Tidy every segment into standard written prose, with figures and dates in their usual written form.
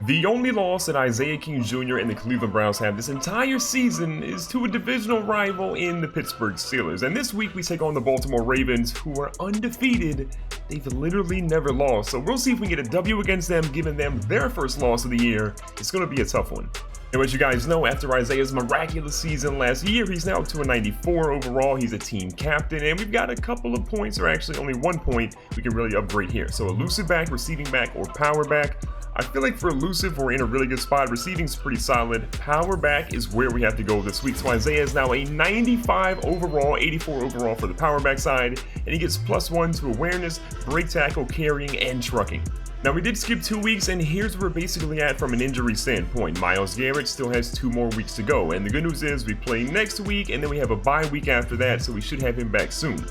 The only loss that Isaiah King Jr. and the Cleveland Browns have this entire season is to a divisional rival in the Pittsburgh Steelers. And this week we take on the Baltimore Ravens, who are undefeated. They've literally never lost. So we'll see if we can get a W against them, giving them their first loss of the year. It's going to be a tough one. And as you guys know, after Isaiah's miraculous season last year, he's now up to a 94 overall. He's a team captain, and we've got a couple of points, or actually only 1 point, we can really upgrade here. So elusive back, receiving back, or power back. I feel like for elusive, we're in a really good spot. Receiving's pretty solid. Power back is where we have to go this week. So Isaiah is now a 95 overall, 84 overall for the power back side, and he gets +1 to awareness, break tackle, carrying, and trucking. Now, we did skip 2 weeks, and here's where we're basically at from an injury standpoint. Myles Garrett still has 2 more weeks to go, and the good news is we play next week, and then we have a bye week after that, so we should have him back soon.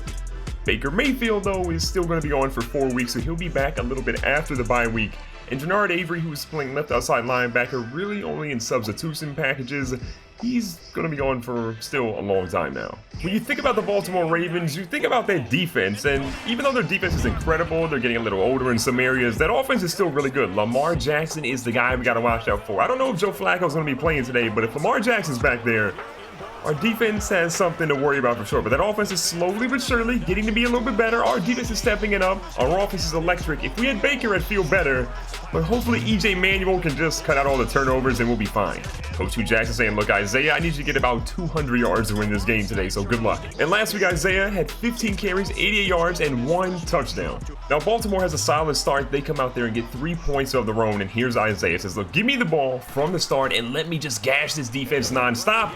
Baker Mayfield, though, is still going to be on for 4 weeks, so he'll be back a little bit after the bye week. And Jernard Avery, who was playing left outside linebacker, really only in substitution packages, he's going to be on for still a long time now. When you think about the Baltimore Ravens, you think about their defense, and even though their defense is incredible, they're getting a little older in some areas, that offense is still really good. Lamar Jackson is the guy we got to watch out for. I don't know if Joe Flacco's going to be playing today, but if Lamar Jackson's back there, our defense has something to worry about for sure. But that offense is slowly but surely getting to be a little bit better. Our defense is stepping it up. Our offense is electric. If we had Baker, I'd feel better. But hopefully EJ Manuel can just cut out all the turnovers and we'll be fine. Coach Hugh Jackson saying, look, Isaiah, I need you to get about 200 yards to win this game today, so good luck. And last week, Isaiah had 15 carries, 88 yards, and 1 touchdown. Now, Baltimore has a solid start. They come out there and get 3 points of their own, and here's Isaiah. Says, look, give me the ball from the start and let me just gash this defense nonstop.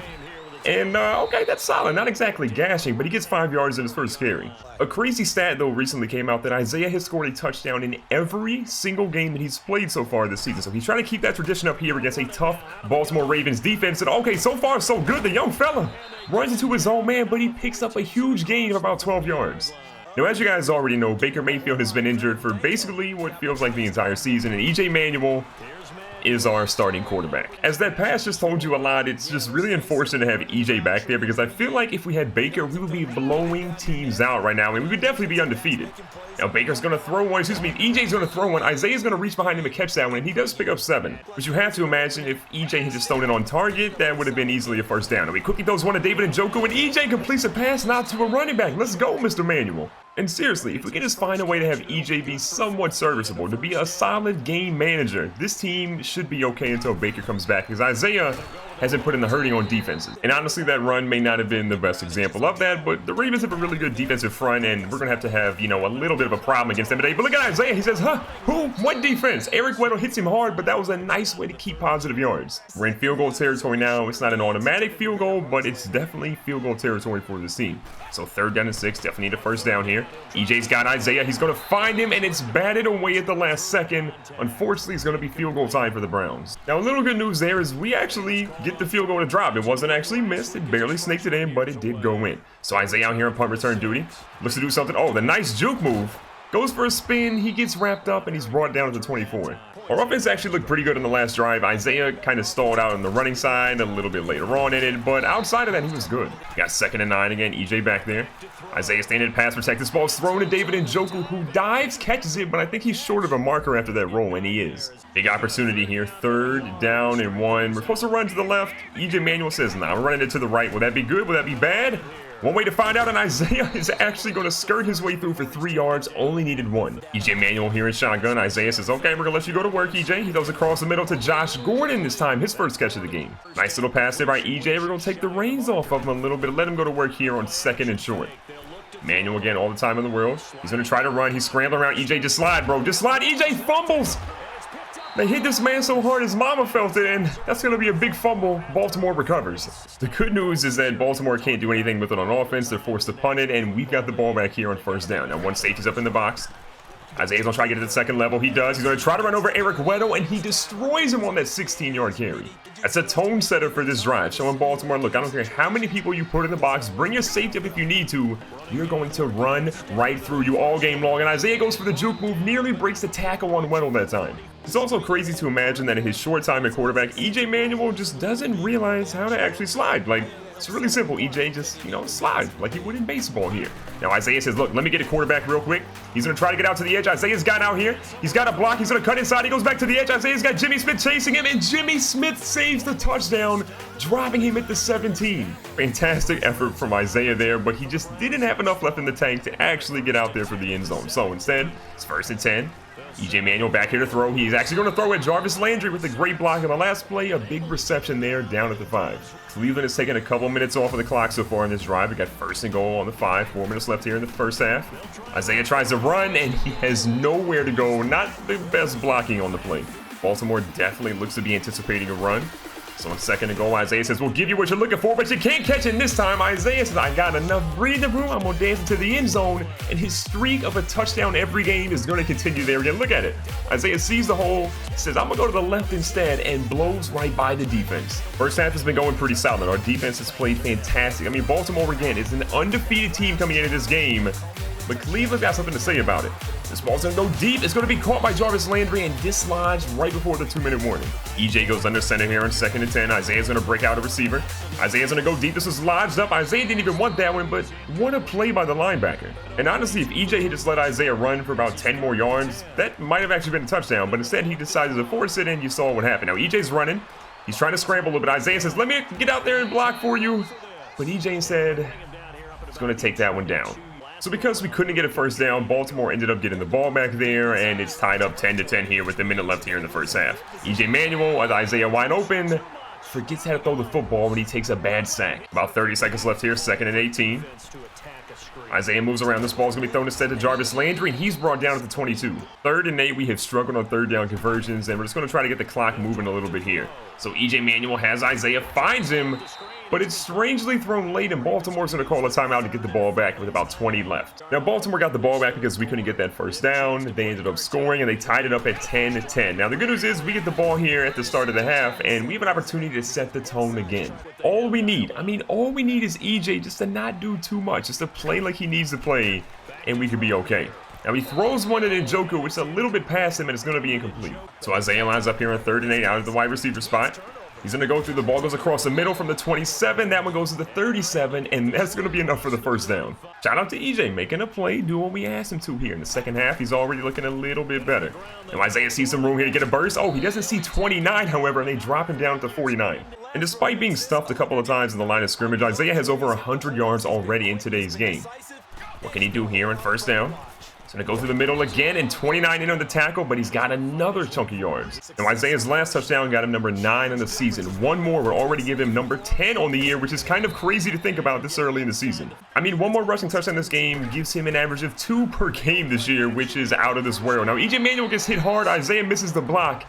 And, okay, that's solid. Not exactly gashing, but he gets 5 yards in his first carry. A crazy stat, though, recently came out that Isaiah has scored a touchdown in every single game that he's played so far this season. So he's trying to keep that tradition up here against a tough Baltimore Ravens defense. And, okay, so far, so good. The young fella runs into his own man, but he picks up a huge gain of about 12 yards. Now, as you guys already know, Baker Mayfield has been injured for basically what feels like the entire season, and EJ Manuel is our starting quarterback. As that pass just told you a lot, it's just really unfortunate to have EJ back there because I feel like if we had Baker, we would be blowing teams out right now and we would definitely be undefeated. Now Baker's going to throw one, EJ's going to throw one, Isaiah's going to reach behind him and catch that one, and he does pick up 7. But you have to imagine if EJ had just thrown it on target, that would have been easily a first down. And we quickly throws one to David Njoku, and EJ completes a pass not to a running back. Let's go, Mr. Manuel. And seriously, if we can just find a way to have EJ be somewhat serviceable, to be a solid game manager, this team should be okay until Baker comes back, because Isaiah hasn't put in the hurting on defenses. And honestly, that run may not have been the best example of that, but the Ravens have a really good defensive front, and we're going to have, you know, a little bit of a problem against them today. But look at Isaiah. He says, huh? Who? What defense? Eric Weddle hits him hard, but that was a nice way to keep positive yards. We're in field goal territory now. It's not an automatic field goal, but it's definitely field goal territory for this team. So 3rd down and 6, definitely need a first down here. EJ's got Isaiah. He's going to find him, and it's batted away at the last second. Unfortunately, it's going to be field goal time for the Browns. Now, a little good news there is we actually get the field goal to drop. It wasn't actually missed. It barely snaked it in, but it did go in. So Isaiah out here on punt return duty. Looks to do something. Oh, the nice juke move. Goes for a spin. He gets wrapped up, and he's brought down to the 24. Our offense actually looked pretty good in the last drive. Isaiah kind of stalled out on the running side a little bit later on in it, but outside of that, he was good. Got 2nd and 9 again. EJ back there. Isaiah standing in pass protect. This ball's thrown to David Njoku, who dives, catches it, but I think he's short of a marker after that roll, and he is. Big opportunity here. 3rd down and 1. We're supposed to run to the left. EJ Manuel says, nah, we're running it to the right. Will that be good? Will that be bad? One way to find out, and Isaiah is actually going to skirt his way through for 3 yards, only needed 1. EJ Manuel here in shotgun. Isaiah says, okay, we're going to let you go to work, EJ. He throws across the middle to Josh Gordon this time, his first catch of the game. Nice little pass there by EJ. We're going to take the reins off of him a little bit, let him go to work here on 2nd and short. Manuel again, all the time in the world. He's going to try to run. He's scrambling around. EJ, just slide, bro. Just slide. EJ fumbles. They hit this man so hard his mama felt it, and that's going to be a big fumble. Baltimore recovers. The good news is that Baltimore can't do anything with it on offense. They're forced to punt it, and we've got the ball back here on 1st down. Now, 1 safety's up in the box. Isaiah's going to try to get to the 2nd level. He does. He's going to try to run over Eric Weddle, and he destroys him on that 16-yard carry. That's a tone setter for this drive, showing Baltimore, look, I don't care how many people you put in the box, bring your safety up if you need to. We're going to run right through you all game long. And Isaiah goes for the juke move, nearly breaks the tackle on Weddle that time. It's also crazy to imagine that in his short time at quarterback, EJ Manuel just doesn't realize how to actually slide. Like, It's really simple. EJ just, slide like he would in baseball here. Now Isaiah says, look, let me get a quarterback real quick. He's going to try to get out to the edge. Isaiah's got out here. He's got a block. He's going to cut inside. He goes back to the edge. Isaiah's got Jimmy Smith chasing him, and Jimmy Smith saves the touchdown, dropping him at the 17. Fantastic effort from Isaiah there, but he just didn't have enough left in the tank to actually get out there for the end zone. So instead, it's 1st and 10. EJ Manuel back here to throw. He's actually going to throw at Jarvis Landry with a great block on the last play. A big reception there down at the 5. Cleveland has taken a couple minutes off of the clock so far in this drive. We got 1st and goal on the 5. 4 minutes left here in the first half. Isaiah tries to run, and he has nowhere to go. Not the best blocking on the play. Baltimore definitely looks to be anticipating a run. So on 2nd and goal, Isaiah says, we'll give you what you're looking for, but you can't catch it this time. Isaiah says, I got enough breathing room. I'm going to dance into the end zone, and his streak of a touchdown every game is going to continue there again. Look at it. Isaiah sees the hole, says, I'm going to go to the left instead, and blows right by the defense. First half has been going pretty solid. Our defense has played fantastic. I mean, Baltimore, again, is an undefeated team coming into this game, but Cleveland got something to say about it. This ball's going to go deep. It's going to be caught by Jarvis Landry and dislodged right before the 2-minute warning. EJ goes under center here on 2nd and 10. Isaiah's going to break out a receiver. Isaiah's going to go deep. This is lodged up. Isaiah didn't even want that one, but what a play by the linebacker. And honestly, if EJ had just let Isaiah run for about 10 more yards, that might have actually been a touchdown, but instead he decided to force it, and you saw what happened. Now EJ's running. He's trying to scramble a little bit. Isaiah says, let me get out there and block for you. But EJ said he's going to take that one down. So because we couldn't get a first down, Baltimore ended up getting the ball back there, and it's tied up 10-10 here with a minute left here in the first half. EJ Manuel, with Isaiah wide open, forgets how to throw the football when he takes a bad sack. About 30 seconds left here, 2nd and 18. Isaiah moves around. This ball's going to be thrown instead to Jarvis Landry, and he's brought down at the 22. 3rd and 8, we have struggled on 3rd down conversions, and we're just going to try to get the clock moving a little bit here. So EJ Manuel has Isaiah, finds him, but it's strangely thrown late, and Baltimore's going to call a timeout to get the ball back with about 20 left. Now, Baltimore got the ball back because we couldn't get that first down. They ended up scoring, and they tied it up at 10-10. Now, the good news is we get the ball here at the start of the half, and we have an opportunity to set the tone again. All we need is EJ just to not do too much, just to play like he needs to play, and we could be okay. Now, he throws one at Njoku, which is a little bit past him, and it's going to be incomplete. So Isaiah lines up here on 3rd and 8 out of the wide receiver spot. He's going to go through. The ball goes across the middle from the 27. That one goes to the 37, and that's going to be enough for the first down. Shout out to EJ making a play, doing what we asked him to here. In the second half, he's already looking a little bit better. Now, Isaiah sees some room here to get a burst. Oh, he doesn't see 29, however, and they drop him down to 49. And despite being stuffed a couple of times in the line of scrimmage, Isaiah has over 100 yards already in today's game. What can he do here on first down? He's going to go through the middle again, and 29 in on the tackle, but he's got another chunk of yards. Now, Isaiah's last touchdown got him number 9 on the season. One more will already give him number 10 on the year, which is kind of crazy to think about this early in the season. I mean, one more rushing touchdown this game gives him an average of 2 per game this year, which is out of this world. Now, EJ Manuel gets hit hard. Isaiah misses the block,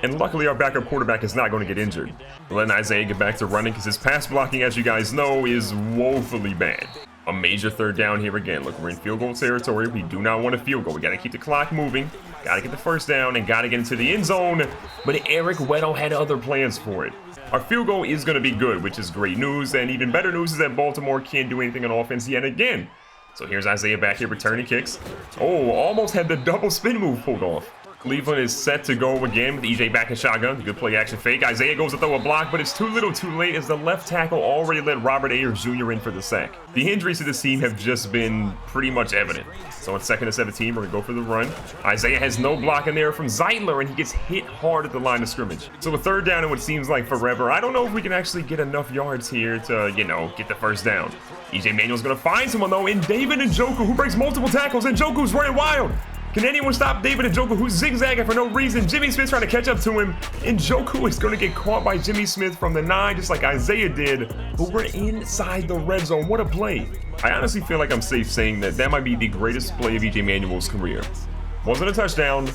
and luckily our backup quarterback is not going to get injured. We're letting Isaiah get back to running because his pass blocking, as you guys know, is woefully bad. A major 3rd down here again. Look, we're in field goal territory. We do not want a field goal. We got to keep the clock moving. Got to get the first down and got to get into the end zone. But Eric Weddle had other plans for it. Our field goal is going to be good, which is great news. And even better news is that Baltimore can't do anything on offense yet again. So here's Isaiah back here returning kicks. Oh, almost had the double spin move pulled off. Cleveland is set to go again with EJ back in shotgun. Good play action fake. Isaiah goes to throw a block, but it's too little too late as the left tackle already let Robert Ayers Jr. in for the sack. The injuries to this team have just been pretty much evident. So on 2nd and 17, we're going to go for the run. Isaiah has no block in there from Zeitler, and he gets hit hard at the line of scrimmage. So a 3rd down in what seems like forever. I don't know if we can actually get enough yards here to, get the first down. EJ Manuel's going to find someone, though, in David Njoku, who breaks multiple tackles. Njoku's running wild. Can anyone stop David Njoku, who's zigzagging for no reason? Jimmy Smith's trying to catch up to him. Njoku is going to get caught by Jimmy Smith from the 9, just like Isaiah did. But we're inside the red zone. What a play. I honestly feel like I'm safe saying that might be the greatest play of EJ Manuel's career. Wasn't a touchdown,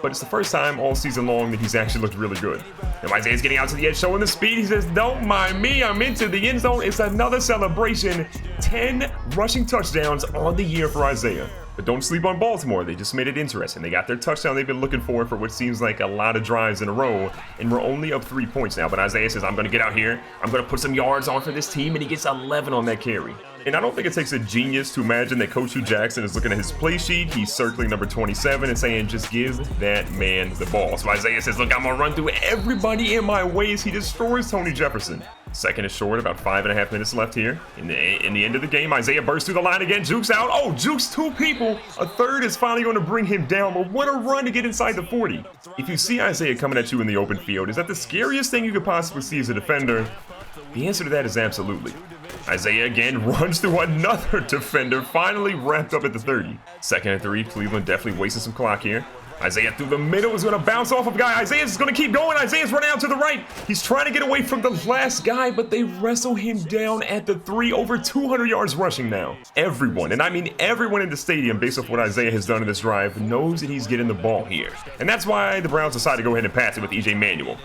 but it's the first time all season long that he's actually looked really good. Now Isaiah's getting out to the edge, showing the speed. He says, don't mind me, I'm into the end zone. It's another celebration. 10 rushing touchdowns on the year for Isaiah. But don't sleep on Baltimore. They just made it interesting. They got their touchdown they've been looking for what seems like a lot of drives in a row, and we're only up 3 points now. But Isaiah says, I'm going to get out here. I'm going to put some yards on for this team, and he gets 11 on that carry. And I don't think it takes a genius to imagine that Coach Hugh Jackson is looking at his play sheet. He's circling number 27 and saying, just give that man the ball. So Isaiah says, look, I'm going to run through everybody in my way as he destroys Tony Jefferson. Second is short, about 5.5 minutes left here. In the end of the game, Isaiah bursts through the line again, jukes out. Oh, jukes 2 people. A third is finally going to bring him down, but what a run to get inside the 40. If you see Isaiah coming at you in the open field, is that the scariest thing you could possibly see as a defender? The answer to that is absolutely. Isaiah again runs through another defender, finally wrapped up at the 30. Second and 3, Cleveland definitely wasting some clock here. Isaiah through the middle is going to bounce off of a guy. Isaiah's going to keep going. Isaiah's running out to the right. He's trying to get away from the last guy, but they wrestle him down at the 3, over 200 yards rushing now. Everyone, and I mean everyone in the stadium, based off what Isaiah has done in this drive, knows that he's getting the ball here. And that's why the Browns decide to go ahead and pass it with EJ Manuel.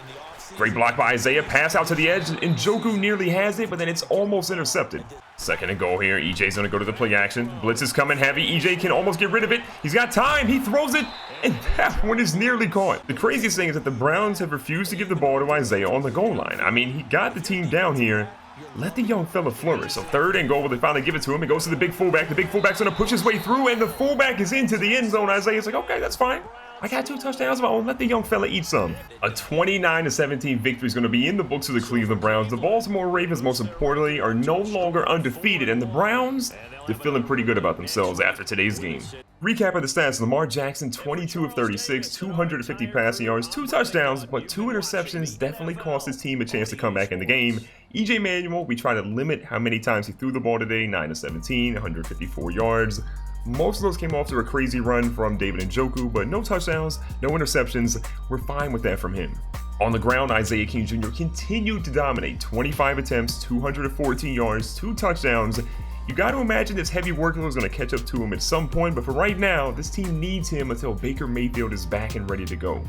Great block by Isaiah, pass out to the edge, and Njoku nearly has it, but then it's almost intercepted. Second and goal here, EJ's gonna go to the play action. Blitz is coming heavy, EJ can almost get rid of it. He's got time, he throws it, and that one is nearly caught. The craziest thing is that the Browns have refused to give the ball to Isaiah on the goal line. I mean, he got the team down here. Let the young fella flourish. So third and goal, they finally give it to him. It goes to the big fullback. The big fullback's gonna push his way through, and the fullback is into the end zone. Isaiah's like, okay, that's fine. I got 2 touchdowns of my own. Let the young fella eat some. A 29-17 victory is going to be in the books of the Cleveland Browns. The Baltimore Ravens, most importantly, are no longer undefeated, and the Browns, they're feeling pretty good about themselves after today's game. Recap of the stats: Lamar Jackson, 22 of 36, 250 passing yards, 2 touchdowns, but 2 interceptions definitely cost his team a chance to come back in the game. EJ Manuel, we try to limit how many times he threw the ball today, 9 of 17, 154 yards. Most of those came off to a crazy run from David Njoku, but no touchdowns, no interceptions. We're fine with that from him. On the ground, Isaiah King Jr. continued to dominate. 25 attempts, 214 yards, 2 touchdowns. You got to imagine this heavy workload is going to catch up to him at some point, but for right now, this team needs him until Baker Mayfield is back and ready to go.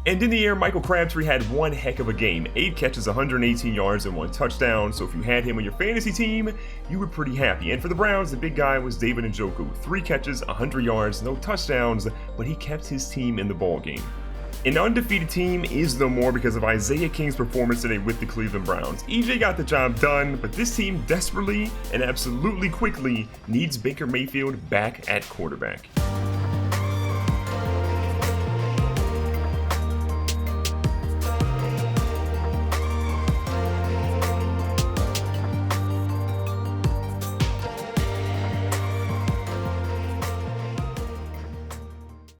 And in the air, Michael Crabtree had one heck of a game. 8 catches, 118 yards, and 1 touchdown. So if you had him on your fantasy team, you were pretty happy. And for the Browns, the big guy was David Njoku. 3 catches, 100 yards, no touchdowns, but he kept his team in the ballgame. An undefeated team is no more because of Isaiah King's performance today with the Cleveland Browns. EJ got the job done, but this team desperately and absolutely quickly needs Baker Mayfield back at quarterback.